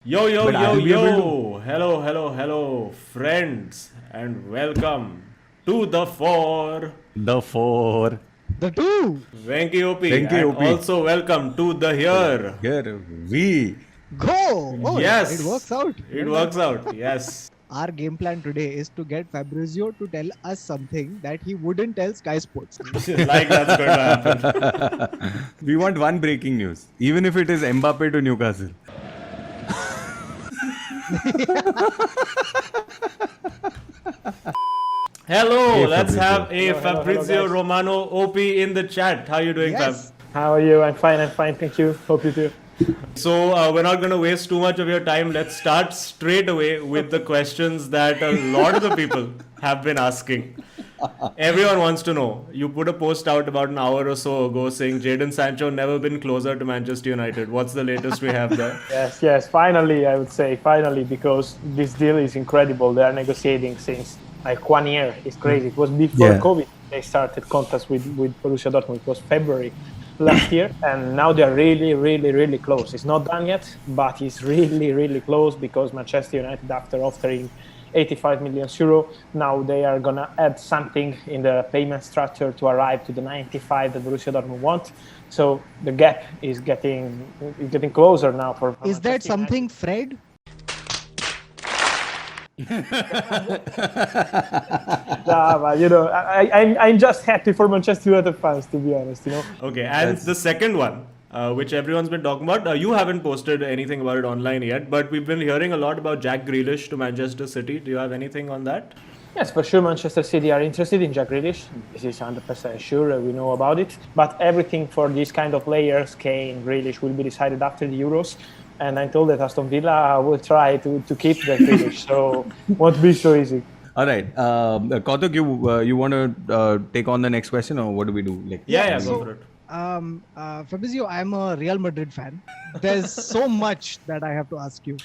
Yo, yo, But yo, are we able to? yo! Hello, hello, hello, friends, and welcome to the four. The four. The two. Venki OP, Thank you, and OP. also welcome to the here. Here we. Go! Oh, it Yes, works out. it Well done. works out. Yes. Our game plan today is to get Fabrizio to tell us something that he wouldn't tell Sky Sports. Like that's going to happen. We want one breaking news, even if it is Mbappe to Newcastle. Hello, Hey, let's Fabrizio. have a Hello, Fabrizio guys. Romano OP in the chat. How you doing, Fab? Yes. How are you? I'm fine, thank you. Hope you too. So we're not going to waste too much of your time. Let's start straight away with the questions that a lot of the people have been asking. Everyone wants to know. You put a post out about an hour or so ago saying Jadon Sancho never been closer to Manchester United. What's the latest we have there? Yes, finally, I would say finally, because this deal is incredible. They are negotiating since like 1 year. It's crazy. It was before Yeah. COVID. They started contacts with Borussia Dortmund. It was February last year, and now they are really close. It's not done yet, but it's really close because Manchester United, after offering 85 million euro, now they are gonna add something in the payment structure to arrive to the 95 that Borussia Dortmund want. So the gap is getting closer now for Is that Manchester something, Fred? But, I'm just happy for Manchester United fans, to be honest. Okay, and the second one, which everyone's been talking about, you haven't posted anything about it online yet, but we've been hearing a lot about Jack Grealish to Manchester City. Do you have anything on that? Yes, for sure, Manchester City are interested in Jack Grealish. This is 100% sure. We know about it. But everything for these kind of players, Kane, Grealish, will be decided after the Euros. And I'm told that Aston Villa will try to keep Jack Grealish. So won't be so easy. All right. Kautuk, you want to take on the next question, or what do we do? Like, Yeah, so, go for it. Fabrizio, I'm a Real Madrid fan. There's so much that I have to ask you.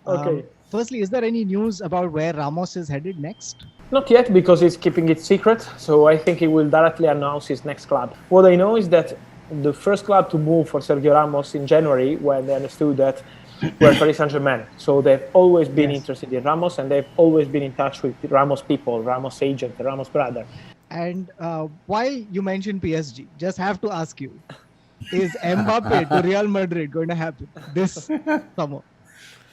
Okay. Firstly, is there any news about where Ramos is headed next? Not yet, because he's keeping it secret. So I think he will directly announce his next club. What I know is that the first club to move for Sergio Ramos in January, when they understood that, were Paris Saint-Germain. So they've always been interested in Ramos, and they've always been in touch with Ramos people, Ramos agent, Ramos brother. And while you mentioned PSG, just have to ask you, is Mbappe to Real Madrid going to happen this summer?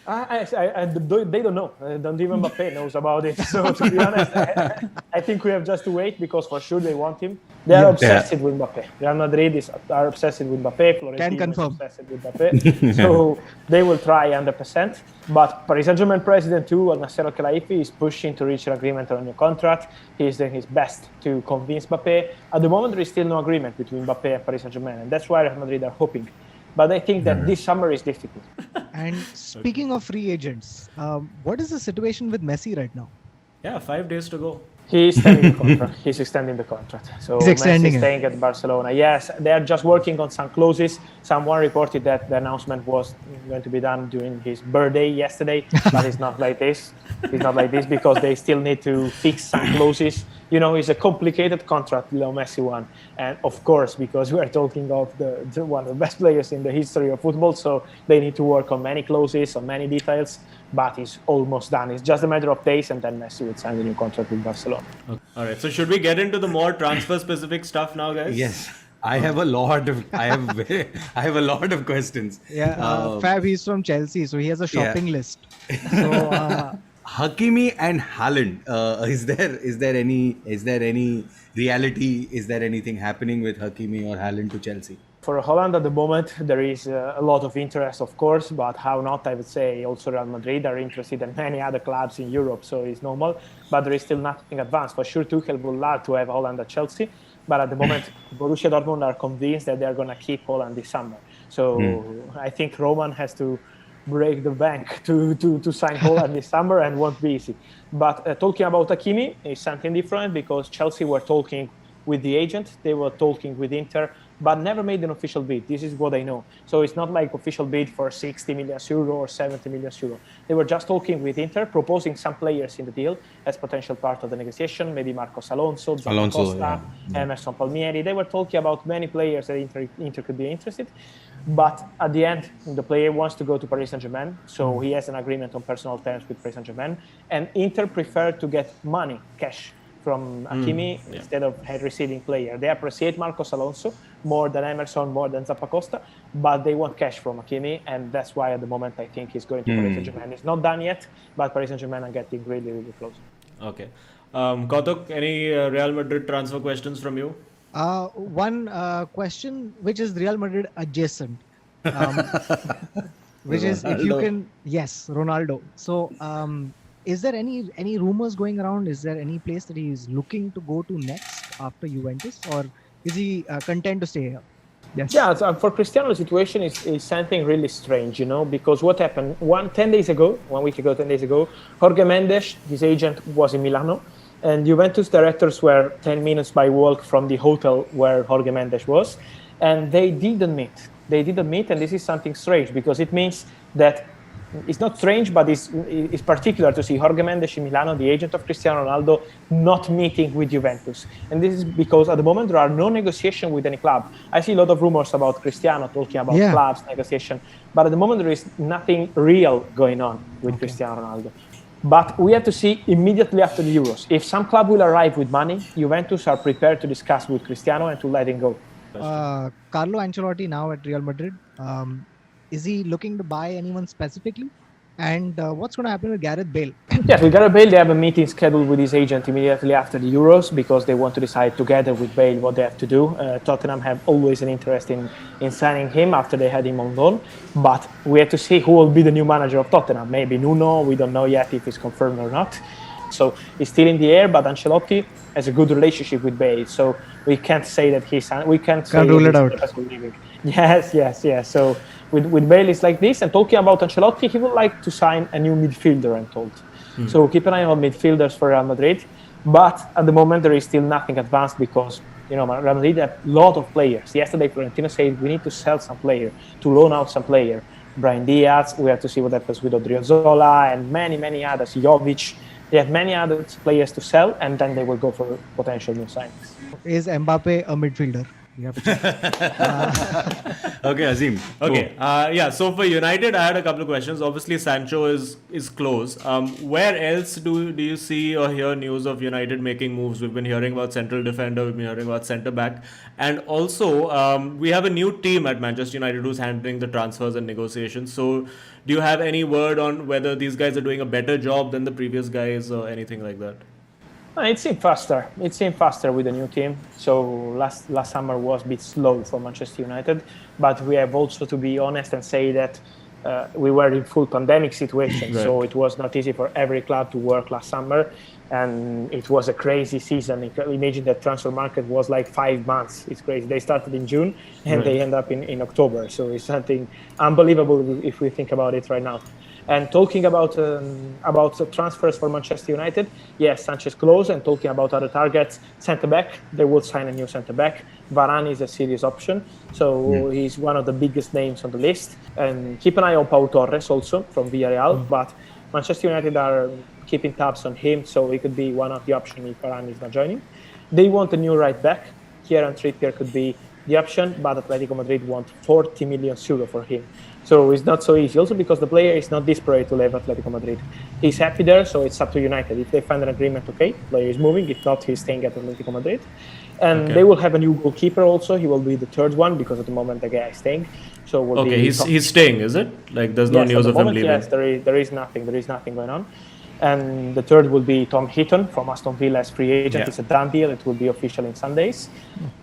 They don't know. Don't even Mbappe knows about it. So to be honest, I think we have just to wait, because for sure they want him. They are obsessed with Mbappe. Real Madrid are obsessed with Mbappe. Florentino is confirm. obsessed with Mbappe. So they will try 100%. But Paris Saint-Germain president too, Al Nasser Al-Khelaifi, is pushing to reach an agreement on a new contract. He is doing his best to convince Mbappe. At the moment, there is still no agreement between Mbappe and Paris Saint-Germain, and that's why Real Madrid are hoping. But I think that this summer is difficult. And speaking of free agents, what is the situation with Messi right now? Yeah, 5 days to go. He's extending the contract. He's extending the contract. So He's extending Messi is it. staying at Barcelona. Yes, they are just working on some clauses. Someone reported that the announcement was going to be done during his birthday yesterday, but it's not like this. It's not like this because they still need to fix some clauses. It's a complicated contract, Leo Messi one. And of course, because we are talking of the one of the best players in the history of football, so they need to work on many clauses, on many details, but it's almost done. It's just a matter of days, and then Messi would sign the new contract with Barcelona. All right, so should we get into the more transfer-specific stuff now, guys? yes. I have a lot of questions. Yeah, Fab, he's from Chelsea, so he has a shopping list. So Hakimi and Haaland. Is there any reality? Is there anything happening with Hakimi or Haaland to Chelsea? For Holland at the moment, there is a lot of interest, of course, but how not, I would say also Real Madrid are interested and many other clubs in Europe, so it's normal, but there is still nothing advanced. For sure, Tuchel would love to have Holland at Chelsea, but at the moment, Borussia Dortmund are convinced that they're going to keep Holland this summer. So I think Roman has to break the bank to sign Holland this summer, and won't be easy. But talking about Hakimi is something different, because Chelsea were talking with the agent, they were talking with Inter, but never made an official bid. This is what I know. So it's not like official bid for 60 million euro or 70 million euro. They were just talking with Inter, proposing some players in the deal as potential part of the negotiation, maybe Marcos Alonso, Costa, Emerson Palmieri. They were talking about many players that Inter could be interested. But at the end, the player wants to go to Paris Saint-Germain, so he has an agreement on personal terms with Paris Saint-Germain, and Inter preferred to get money, cash, from Hakimi instead of receiving player. They appreciate Marcos Alonso more than Emerson, more than Zappacosta, but they want cash from Hakimi, and that's why at the moment I think he's going to Paris Saint-Germain. It's not done yet, but Paris Saint-Germain are getting really, really close. Okay. Kautuk, any Real Madrid transfer questions from you? One question, which is Real Madrid adjacent, which is if you can, yes, Ronaldo. So, is there any rumors going around? Is there any place that he is looking to go to next after Juventus, or is he content to stay here? Yes. Yeah, so for Cristiano, the situation is something really strange, because what happened 1 week ago, 10 days ago, Jorge Mendes, his agent, was in Milano. And Juventus directors were 10 minutes by walk from the hotel where Jorge Mendes was. And they didn't meet. And this is something strange because it means that it's not strange, but it's particular to see Jorge Mendes in Milano, the agent of Cristiano Ronaldo, not meeting with Juventus. And this is because at the moment there are no negotiation with any club. I see a lot of rumors about Cristiano talking about clubs, negotiation. But at the moment there is nothing real going on with Cristiano Ronaldo. But we have to see immediately after the Euros. If some club will arrive with money, Juventus are prepared to discuss with Cristiano and to let him go. Carlo Ancelotti now at Real Madrid. Is he looking to buy anyone specifically? And what's going to happen with Gareth Bale? Yes, with Gareth Bale, they have a meeting scheduled with his agent immediately after the Euros because they want to decide together with Bale what they have to do. Tottenham have always an interest in signing him after they had him on loan. But we have to see who will be the new manager of Tottenham. Maybe Nuno, we don't know yet if it's confirmed or not. So it's still in the air, but Ancelotti has a good relationship with Bale. So we can't say that can't rule it out. Yes. So with Bale, it's like this. And talking about Ancelotti, he would like to sign a new midfielder, I'm told. So keep an eye on midfielders for Real Madrid. But at the moment, there is still nothing advanced because, Real Madrid have a lot of players. Yesterday, Florentino said we need to sell some player, to loan out some player. Brian Diaz, we have to see what happens with Odriozola and many, many others. Jovic. They have many other players to sell, and then they will go for potential new signings. Is Mbappe a midfielder? Okay, Azim. Okay. So for United, I had a couple of questions. Obviously, Sancho is close. Where else do you see or hear news of United making moves? We've been hearing about central defender. We've been hearing about centre back, and also we have a new team at Manchester United who's handling the transfers and negotiations. So, do you have any word on whether these guys are doing a better job than the previous guys or anything like that? It seemed faster. With the new team. So last summer was a bit slow for Manchester United, but we have also to be honest and say that we were in full pandemic situation. Right. So it was not easy for every club to work last summer, and it was a crazy season. Imagine that transfer market was like 5 months. It's crazy. They started in June and they end up in October. So it's something unbelievable if we think about it right now. And talking about transfers for Manchester United, yes, Sanchez close. And talking about other targets, centre-back, they will sign a new centre-back. Varane is a serious option, so he's one of the biggest names on the list. And keep an eye on Pau Torres also from Villarreal, but Manchester United are keeping tabs on him, so he could be one of the options if Varane is not joining. They want a new right-back. Kieran Trippier could be the option, but Atletico Madrid want 40 million euro for him. So it's not so easy. Also because the player is not desperate to leave Atletico Madrid. He's happy there, so it's up to United. If they find an agreement, okay, player is moving. If not, he's staying at Atletico Madrid. And they will have a new goalkeeper also. He will be the third one because at the moment the guy is staying. So he's staying, is it? Like there's no news of him leaving? Yes, there is nothing. There is nothing going on. And the third will be Tom Heaton from Aston Villa as free agent. It's a done deal. It will be official in Sundays.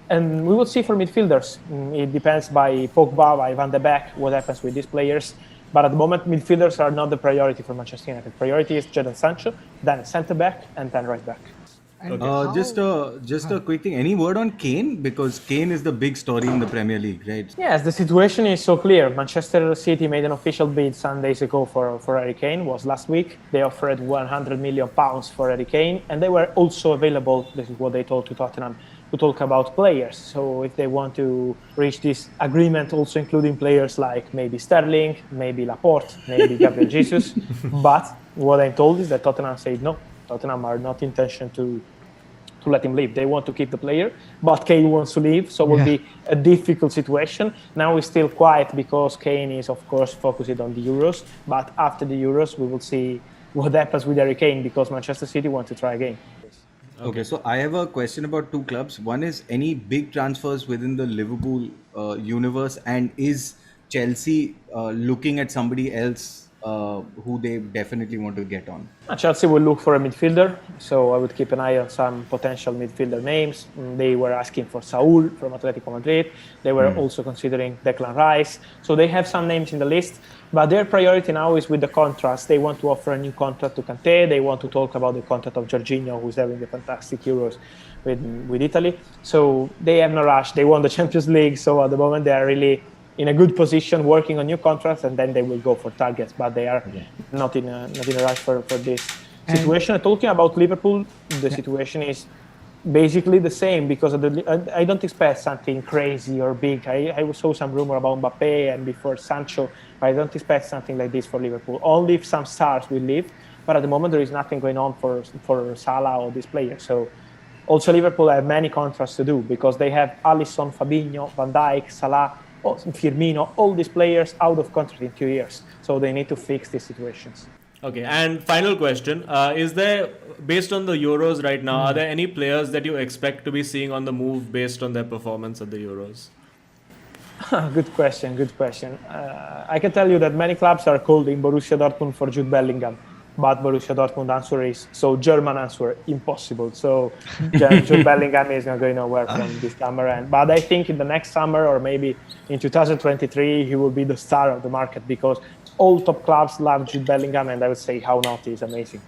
And we will see for midfielders. It depends by Pogba, by Van de Beek, what happens with these players. But at the moment, midfielders are not the priority for Manchester United. Priority is Jadon Sancho, then centre-back, and then right-back. Just a quick thing. Any word on Kane? Because Kane is the big story in the Premier League, right? Yes, the situation is so clear. Manchester City made an official bid some days ago for Harry Kane. Was last week. They offered £100 million for Harry Kane, and they were also available. This is what they told to Tottenham to talk about players. So if they want to reach this agreement, also including players like maybe Sterling, maybe Laporte, maybe Gabriel Jesus. But what I'm told is that Tottenham said no. Tottenham are not intention to let him leave. They want to keep the player, but Kane wants to leave, so it will be a difficult situation. Now it's still quiet because Kane is, of course, focused on the Euros. But after the Euros, we will see what happens with Harry Kane because Manchester City want to try again. Okay, so I have a question about two clubs. One is any big transfers within the Liverpool universe, and is Chelsea looking at somebody else who they definitely want to get on? Chelsea will look for a midfielder, so I would keep an eye on some potential midfielder names. They were asking for Saul from Atletico Madrid. They were also considering Declan Rice. So they have some names in the list, but their priority now is with the contracts. They want to offer a new contract to Kanté. They want to talk about the contract of Jorginho, who's having a fantastic Euros with Italy. So they have no rush. They won the Champions League, so at the moment they are really in a good position, working on new contracts, and then they will go for targets. But they are not in a rush for this situation. Talking about Liverpool, the situation is basically the same because I don't expect something crazy or big. I saw some rumor about Mbappe and before Sancho, but I don't expect something like this for Liverpool. Only if some stars will leave, but at the moment there is nothing going on for Salah or this player. So also Liverpool have many contracts to do because they have Alisson, Fabinho, Van Dijk, Salah, Firmino, all these players out of contract in 2 years. So they need to fix these situations. Okay, and final question. Is there, based on the Euros right now, are there any players that you expect to be seeing on the move based on their performance at the Euros? Good question. I can tell you that many clubs are calling Borussia Dortmund for Jude Bellingham. But Borussia Dortmund answer is, German answer, impossible. So Jude Bellingham is not going nowhere from this summer. But I think in the next summer or maybe in 2023, he will be the star of the market because all top clubs love Jude Bellingham, and I would say how not is amazing.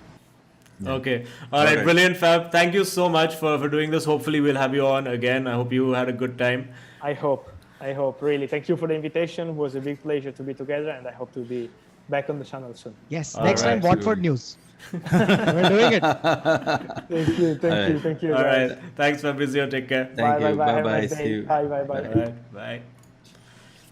Yeah. Okay. All right. Brilliant, Fab. Thank you so much for doing this. Hopefully we'll have you on again. I hope you had a good time. I hope. Really. Thank you for the invitation. It was a big pleasure to be together, and I hope to be back on the channel soon. Yes, next time Watford news. We're doing it. Thank you. All right. Thanks, Fabrizio. Take care. Thank you. Bye. Bye. Have a nice day. See you. Bye. All right. Bye.